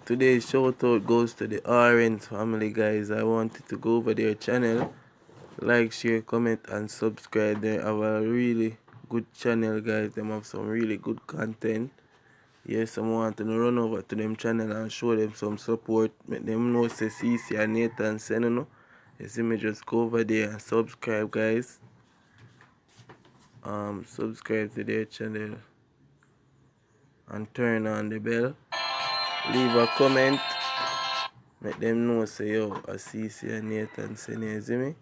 Today's shout out goes to the Orange family, guys. I wanted to go over their channel, like, share, comment, and subscribe. They have a really good channel, guys. They have some really good content. Yes, I want to run over to them channel and show them some support. Make them know say CC and Nathan send you know. You see me, just go over there and subscribe, guys. Subscribe to their channel and turn on the bell. Leave a comment. Make them know say yo, I CC and Nathan send you see me.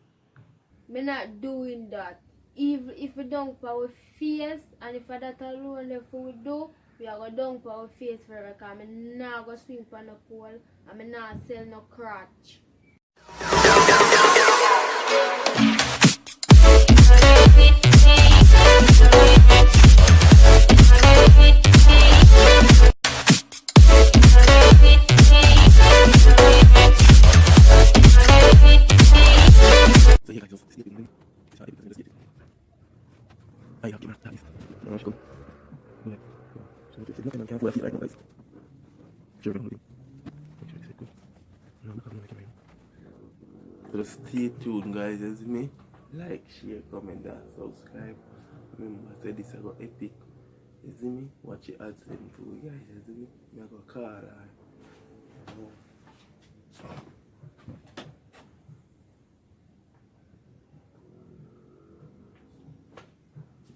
Me not doing that. If we don't for our face and if that alone if we do, we are going down for our face forever because I not go swim on the pool and I not sell no crotch. Just stay tuned, guys. You see me? Like, share, comment, and subscribe. Remember, I said this I got epic. You see me? Watch it ads them too, guys. You see me? I got call her.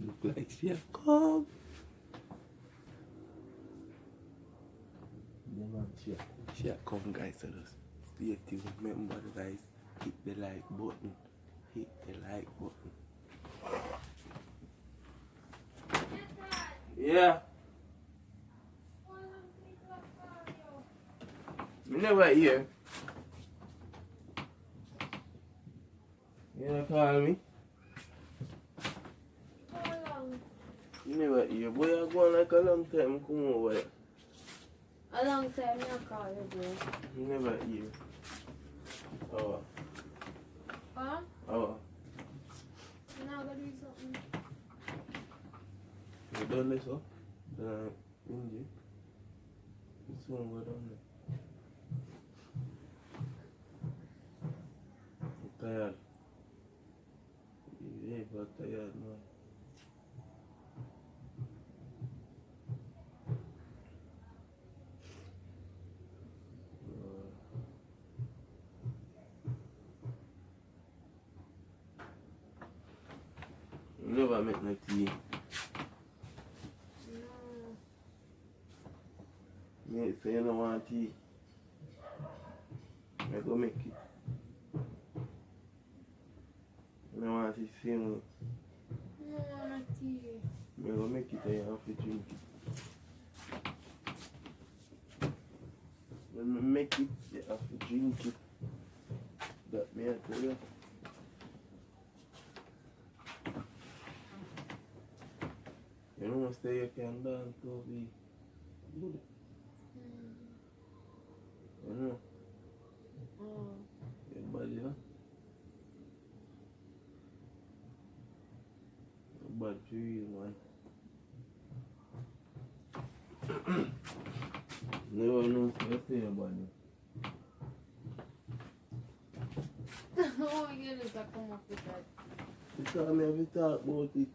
Look like she have come. Yeah, man, she have come, guys. So just stay tuned. Remember, guys, hit the like button. Hit the like button. Yeah. Me never hear. You don't call me? You never hear. Boy, I go on like a long time. Come over here. A long time I call you, bro. You never hear. Oh. Huh? Oh. You not gonna do something? You done this up? Then I injure. This one go down there. I'm tired. Yeah, but tired now. You never make no tea. No. Yeah, so you don't want tea. I go make it. You don't want to see me. No, not tea. I go make it and you have to drink it. When I make it, you have to drink it. That me I tell you. You know, stay you can dance to be good. You know, Oh. your body, huh? Your body for real, man. Never know so you say your body. Oh my goodness, I come up with that. Because me have to talk about it.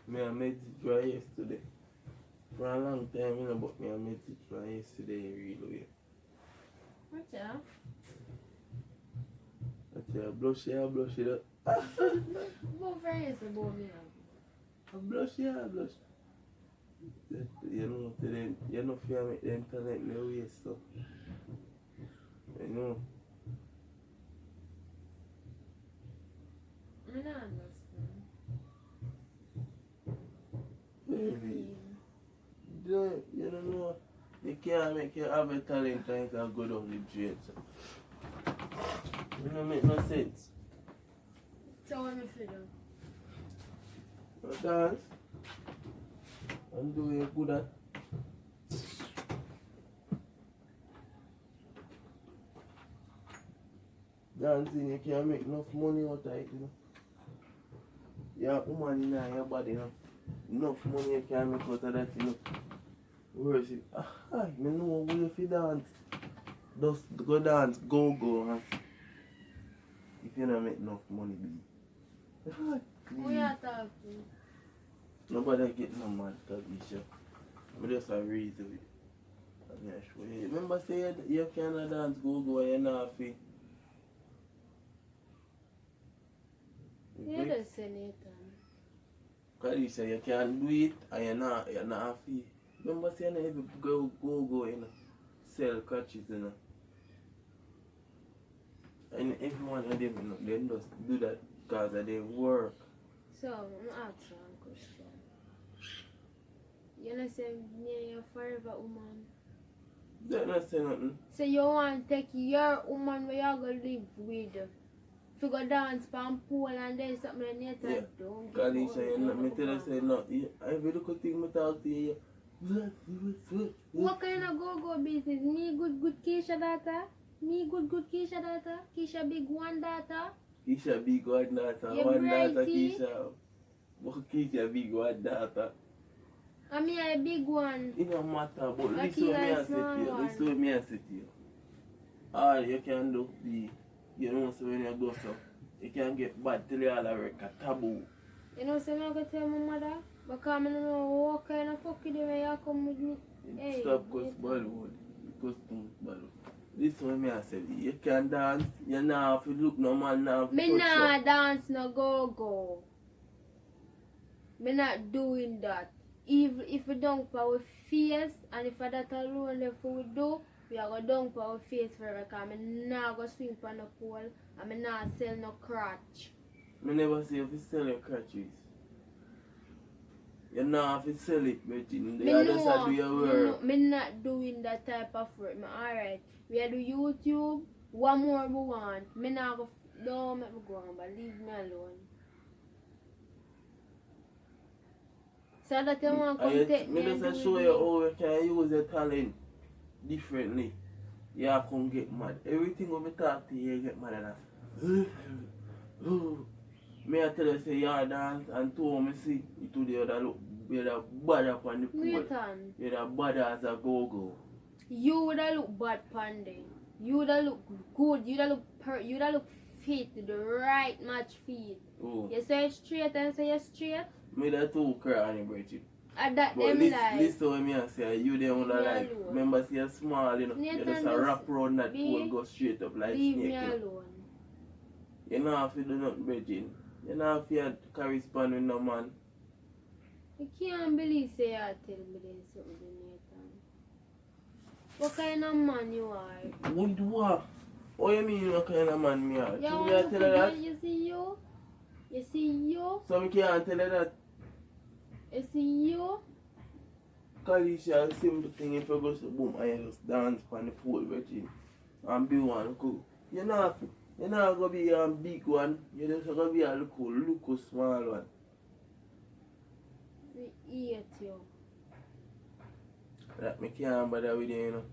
Me I made it try yesterday. For a long time, you know, but me I made it try yesterday in real way. What's that? I say I blush here, I blush it up. What friends about me? I blush here, I blush. You know, then you know, fear make them talent no waste, so. You know. I don't understand. Baby, you don't know. They can't make you have a talent and you can go down the drain. So. It don't make no sense. So what am I do? You dance and do what you're good at. Dancing, you can't make enough money out of it, you know. You have woman in your body, you know. Enough money you can't make out of that, you know. Where is it? Ah, me know where if you dance. Just go dance, go. And if you don't make enough money, be. Who you talking? Nobody get no man, Kadisha. I just a reason it. I'm not sure. Remember say you cannot dance, go, and you're not free. You're the senator. Kadisha, you can't do it, and you're not free. Remember say you never go, you know. Sell catches, you know. And everyone of them, you know, they just do that because of their work. So, I'm asking one question. You know, say me you're forever woman. They not say nothing. So you want to take your woman where you're going to live with. If you go dance pan pool and then something like that, Yeah. don't Kadisha, you know, me tell you say no. Every little thing me talk to you. What kind of go-go business? Me good Keisha daughter? Me good Keisha daughter? Keisha big one daughter? Keisha big one daughter, You one daughter brighty? Keisha. What Keisha big one daughter? I mean a big one. It don't matter, but Like listen you what me a I say to small you. one. Listen what me I say to you. All you can do be, you know, so when you go so, you can get bad till you all a wreck a taboo. You know, so I'm going to tell my mother, because I don't know what kind of fucking way you come with me. Hey, Stop cause Bollywood. Because too Bollywood. Listen what me I say to you. You can dance, you not have to look no man, not have to Me touch nah you. dance no go-go. Me not doing that. If we don't our face, and if that alone if we do, we are going to dump our face forever, because I'm not going to swim on the pool, and I'm not sell no crotch. Me never say if you sell your crutches. You not have to sell it, but you Me just have to do your work. me not doing that type of work. Me alright. We do YouTube. One more we want. Me not go. Don't make me go on, but leave me alone. So that you want to come take me and just do show it. you how you can use your talent differently. You have to get mad. Everything when me talk to you, you get mad at that. Me I tell you say you dance and two me see you to the other look you da bad up on the pool. Nathan, You da bad as a go-go. you would have look bad pandey. You would have look good. You would have look fit to the right match fit. Oh. You say straight and say you straight. Me da too cry on the bridge. At that But them like. listen what me I say, you them Leave wanna me like, alone. remember see you small, you know, you Nathan, just a wrap around that pole, go straight up like leave snake. me You know. alone. You don't have to do nothing, Virgin. You don't have to correspond with no man. I can't believe say you tell me this something, Nathan. What kind of man you are? What? What you mean what kind of man me are? You Should want me I to tell you that? you see you? You see you? So we can't tell you that. You see you? Kalisha, a simple thing if you go to boom and you just dance on the pole, Virgin. And be one cool. You're not gonna be a big one, you're just gonna be a little small one. We eat you. That me can't bother with you, you know.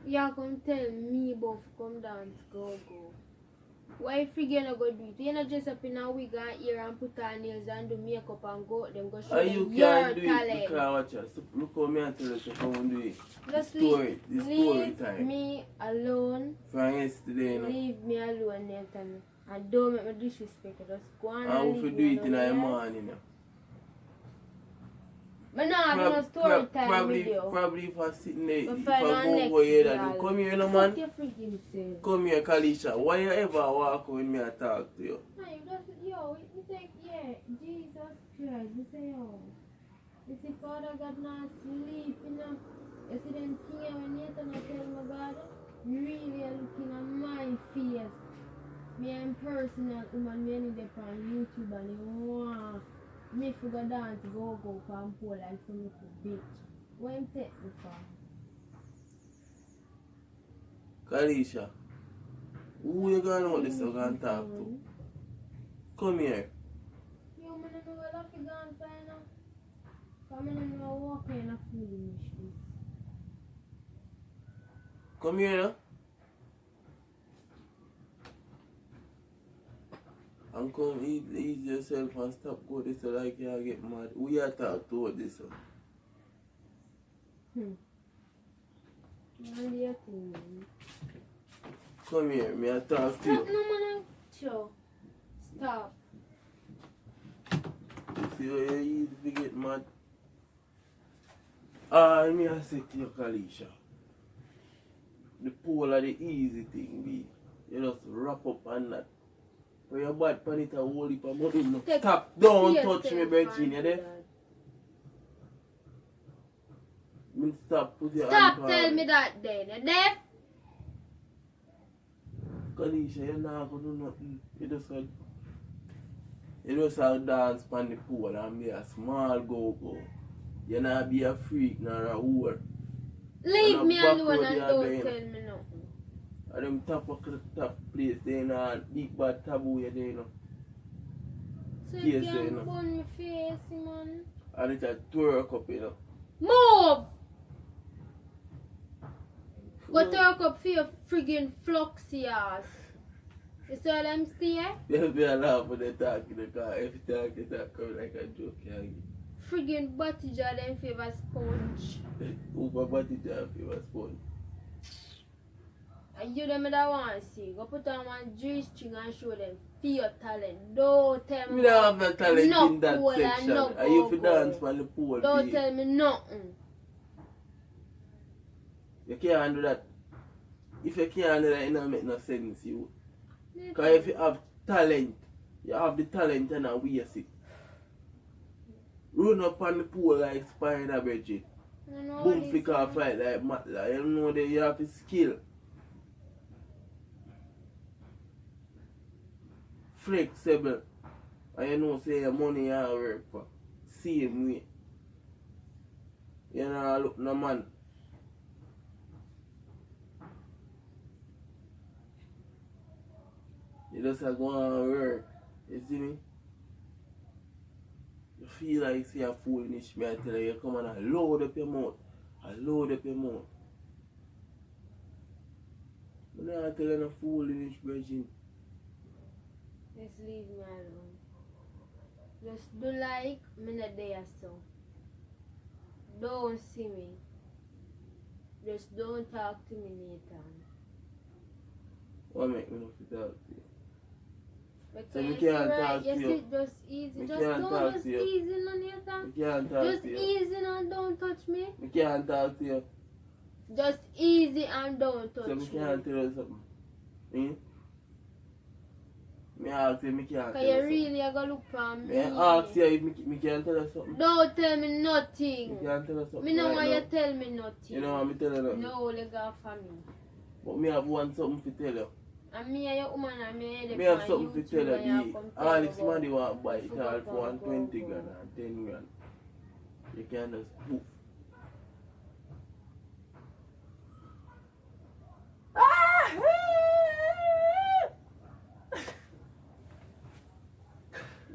You come tell me about come dance, go. Why if you gonna go do it? You not dress up in a wig and ear and put on nails and do makeup and go them go show And them you your can't do it talent. because watch out. So look how me and tell you to come and do it. Just It's story leave time. me alone. From yesterday, you know. Leave me alone, Nathan. And don't make me disrespect. Just go on And and if you leave do me it in alone. the Yeah? morning, you know. But now I have no story time video. Probably if I sit there, But if for I the go next over here, girl. that come here, you know, Fuck man. your freaking self. Come here, Kalisha. Why you ever walk with me and talk to you? No, you just, yo, you say, yeah, Jesus Christ, you say, yo. You see, Father God not sleep, you know. You see them thing when Nathan tell me God, really looking at my face. Me am personal woman, me need up on YouTube and you want me to go dance, go from pole like some little bitch. What him take me for? Kalisha, who you gonna know this you gonna talk to? Come here. Yo, man, I know what I can go and find out. Come in and walk in a foolishness. Come here, no? And come ease yourself and stop go this like you get mad. We are talk to this one. Come here, me I talk to you. Stop, no man, show. Stop. You see how you easy to get mad? Me I say to you, Kalisha. The pole are the easy thing, be. You just wrap up on that. When your bad pan it a whole heap of money, no. Stop, don't touch me, Virgin, you there? Stop, put your hand Stop, tell me that then. You deaf? Kalisha, you're not going to do nothing. You just have dance on the pole and be a small go-go. You're not be a freak nor a whore. Leave me alone and don't tell me nothing. And them top place, they in a big bad taboo you there, you know. So you can't burn my face, man. And it's a twerk up, you know. Move! Go talk up for your friggin' floxy ass. You saw them stay? They'll be a laugh when they talk in the car. Every time they talk like a joke, yeah. Friggin' body jar them favor sponge. Over body jar favor sponge. And you them that want to see. Go put on one G-string and show them for your talent. Don't tell me. We don't have no talent no in that section. Are you for dance on the pool? Don't tell me nothing. You can't do that. If you can't do that, it don't make no sense, you. Because if you have talent, you have the talent and not waste it. Run up on the pool like Spider Bridget. Boom, flick off fight like Matla. You know that you have a skill. Flexible. And you know say your money you work for. Same way. You know look no man. You just have to go and work. You see me? You feel like you are foolish, me I tell you, you come and load up your mouth. Load up your mouth. I'm not telling you foolish, Virgin. Just leave me alone. Just do like me not there so. Don't see me. Just don't talk to me later. What make me not talk to you? But So you we see can't right, talk to you you. see, just easy. We Just can't don't, talk just to you. easy on your tongue. We can't talk Just to you. easy and don't touch me. We can't talk to you. Just easy and don't touch So we me. can't tell you something. Me ask you, me can't tell Cause you you something. really are gonna look for me. Me ask you if me can't tell you something. Don't tell me Me nothing. can't tell you something. Me no right want now. you tell me nothing. You know what me tell you nothing? No, let go for me. But me have one something to tell you. And me and your woman and me Me have something to tell you. All this money want buy it all for 120 grand and 10 grand. You can just poof.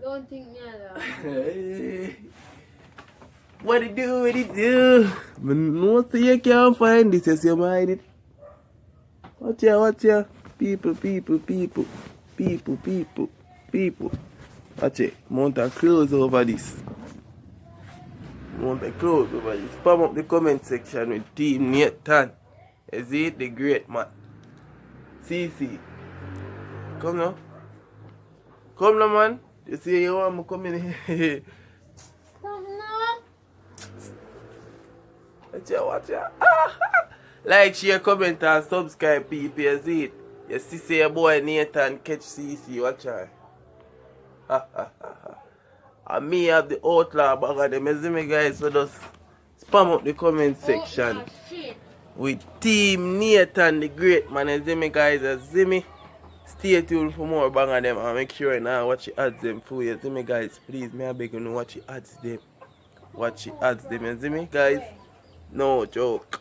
Don't think me alone. Hey. What it do, what it do? But no say you can't find this, yes you mind it. Watch ya. People. Watch it. Mount a clothes over this. Spam up the comment section with Team Nathan. Is it the great man? CC. Come now. Come now, man. You see you want me coming here. Stop now. Watch ya. Like, share, comment, and subscribe, people. You see it? You see your boy Nathan catch CC. Watch ya. And me have the outlaw bag of them. You see me, guys? So just spam up the comment section with Team Nathan, the great man. You see me, guys? You see me? Stay tuned for more bang of them and make sure you now watch the ads them for you. See me, guys? Please, me I beg you to watch the ads them. Watch the ads them. You see me, guys? No joke.